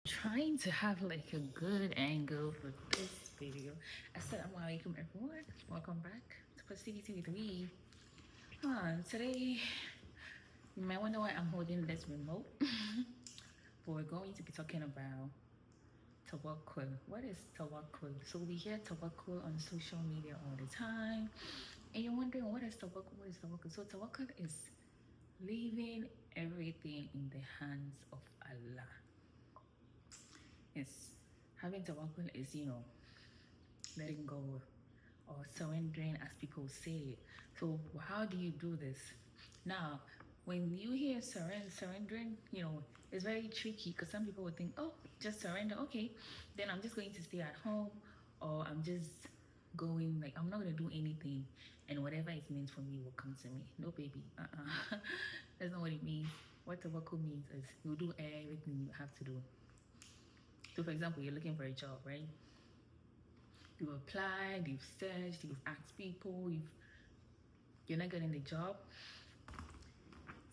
Trying to have like a good angle for this video. Assalamu alaikum everyone. Welcome back to Positivity with me. Today you might wonder why I'm holding this remote. But we're going to be talking about Tawakul. What is Tawakul? So we hear Tawakul on social media all the time. And you're wondering what is Tawakul? What is Tawakul? So Tawakul is leaving everything in the hands of Allah. Yes, having tawakkul is, letting go or surrendering, as people say. So, how do you do this? Now, when you hear surrendering, it's very tricky because some people would think, oh, just surrender. Okay, then I'm just going to stay at home, or I'm just going, like, I'm not going to do anything, and whatever is meant for me will come to me. No, baby. That's not what it means. What tawakkul means is you do everything you have to do. So, for example, you're looking for a job, right? You've applied, you've searched, you've asked people, you're not getting the job.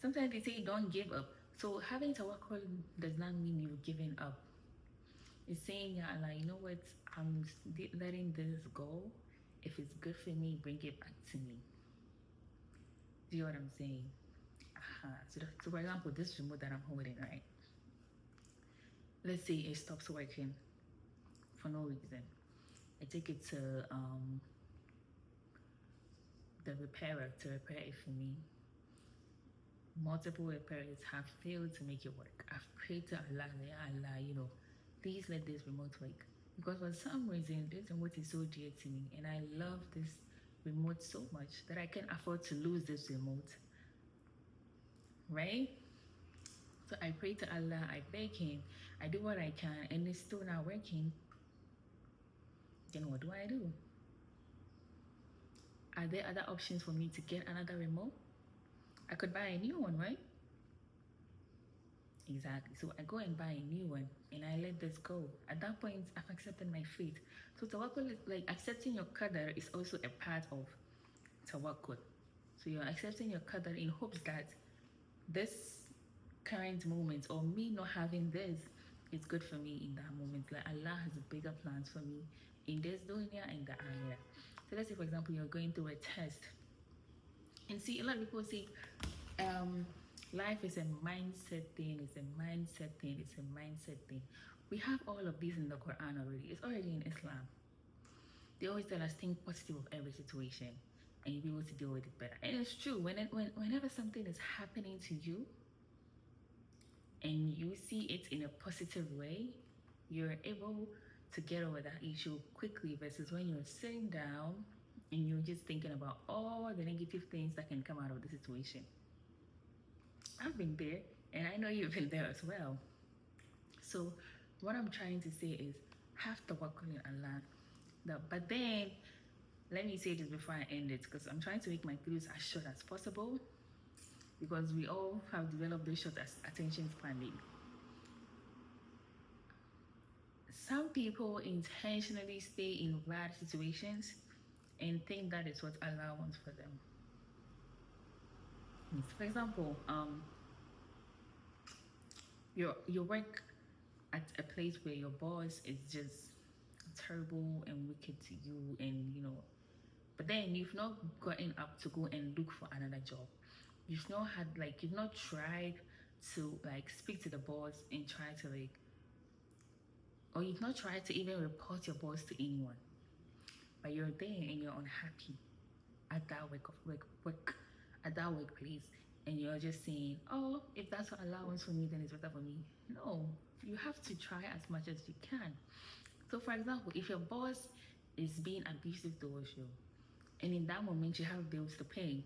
Sometimes they say don't give up. So having tawakkul does not mean you've given up. It's saying, yeah, Allah, you know what? I'm letting this go. If it's good for me, bring it back to me. Do you know what I'm saying? So for example, this remote that I'm holding, right? Let's say it stops working for no reason. I take it to the repairer to repair it for me. Multiple repairers have failed to make it work. I've prayed to Allah, please let this remote work. Because for some reason, this remote is so dear to me, and I love this remote so much that I can't afford to lose this remote. Right? So I pray to Allah, I beg Him, I do what I can, and it's still not working. Then what do? Are there other options for me to get another remote? I could buy a new one, right? Exactly. So I go and buy a new one and I let this go. At that point, I've accepted my fate. So tawakkul is like accepting your qadar is also a part of tawakkul. So you're accepting your qadar in hopes that this current moment or me not having this is good for me in that moment. Like Allah has bigger plans for me in this dunya and the akhirah. So let's say, for example, you're going through a test. And see, a lot of people say, life is a mindset thing, it's a mindset thing, it's a mindset thing. We have all of these in the Quran already. It's already in Islam. They always tell us think positive of every situation and you'll be able to deal with it better. And it's true, whenever something is happening to you and you see it in a positive way, you're able to get over that issue quickly versus when you're sitting down and you're just thinking about all the negative things that can come out of the situation. I've been there, and I know you've been there as well. So what I'm trying to say is have tawakkul in Allah. But then, let me say this before I end it, because I'm trying to make my videos as short as possible, because we all have developed this short attention span maybe. Some people intentionally stay in bad situations and think that is what Allah wants for them. For example, you work at a place where your boss is just terrible and wicked to you, and but then you've not gotten up to go and look for another job. You've not tried to speak to the boss and try to or you've not tried to even report your boss to anyone. But you're there and you're unhappy at that at that workplace, and you're just saying, oh, if that's what Allah wants for me, then it's better for me. No, you have to try as much as you can. So for example, if your boss is being abusive towards you, and in that moment you have bills to pay,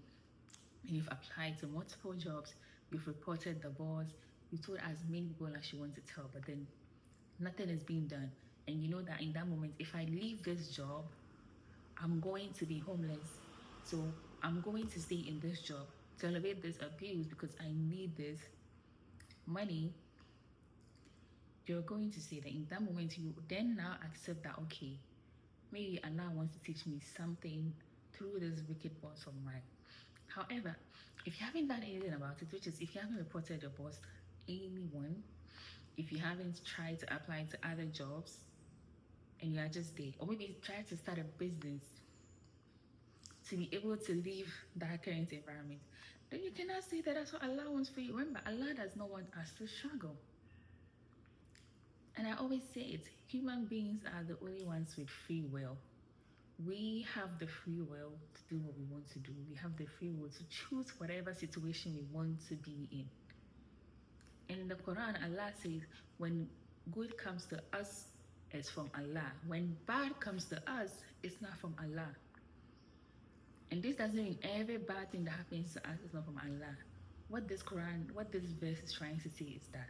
and you've applied to multiple jobs, you've reported the boss, you told as many people as you want to tell, but then nothing is being done, and you know that in that moment, if I leave this job, I'm going to be homeless. So I'm going to stay in this job to elevate this abuse because I need this money. You're going to say that in that moment, you then now accept that, okay, maybe Allah wants to teach me something through this wicked boss of mine. However, if you haven't done anything about it, which is if you haven't reported your boss to anyone, if you haven't tried to apply to other jobs and you are just there, or maybe try to start a business to be able to leave that current environment, then you cannot say that that's what Allah wants for you. Remember, Allah does not want us to struggle. And I always say it, human beings are the only ones with free will. We have the free will to do what we want to do. We have the free will to choose whatever situation we want to be in. And in the Quran, Allah says, when good comes to us, it's from Allah. When bad comes to us, it's not from Allah. And this doesn't mean every bad thing that happens to us is not from Allah. What this verse is trying to say is that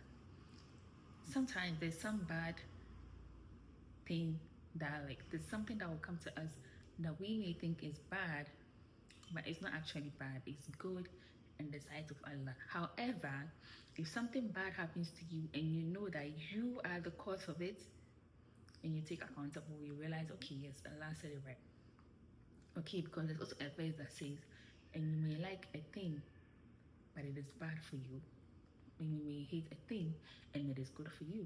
sometimes there's some bad thing that, like, there's something that will come to us that we may think is bad, but it's not actually bad. It's good in the sight of Allah. However, if something bad happens to you and you know that you are the cause of it, and you take accountable, you realize, okay, yes, Allah said it right. Okay, because there's also a verse that says, and you may like a thing, but it is bad for you. And you may hate a thing, and it is good for you.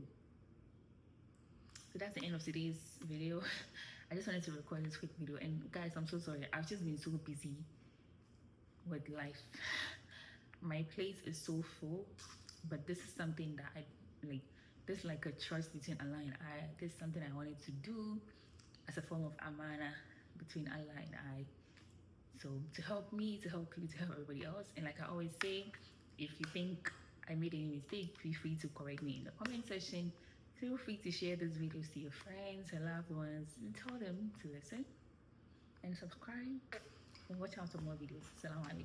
So that's the end of today's video. I just wanted to record this quick video. And guys, I'm so sorry. I've just been so busy with life. My plate is so full, but this is something that I like. This is like a trust between Allah and I. This is something I wanted to do as a form of amana between Allah and I. So to help me, to help you, to help everybody else. And like I always say, if you think I made any mistake, feel free to correct me in the comment section. Feel free to share this video to your friends and loved ones and tell them to listen and subscribe and watch out for more videos. Assalamu alaikum.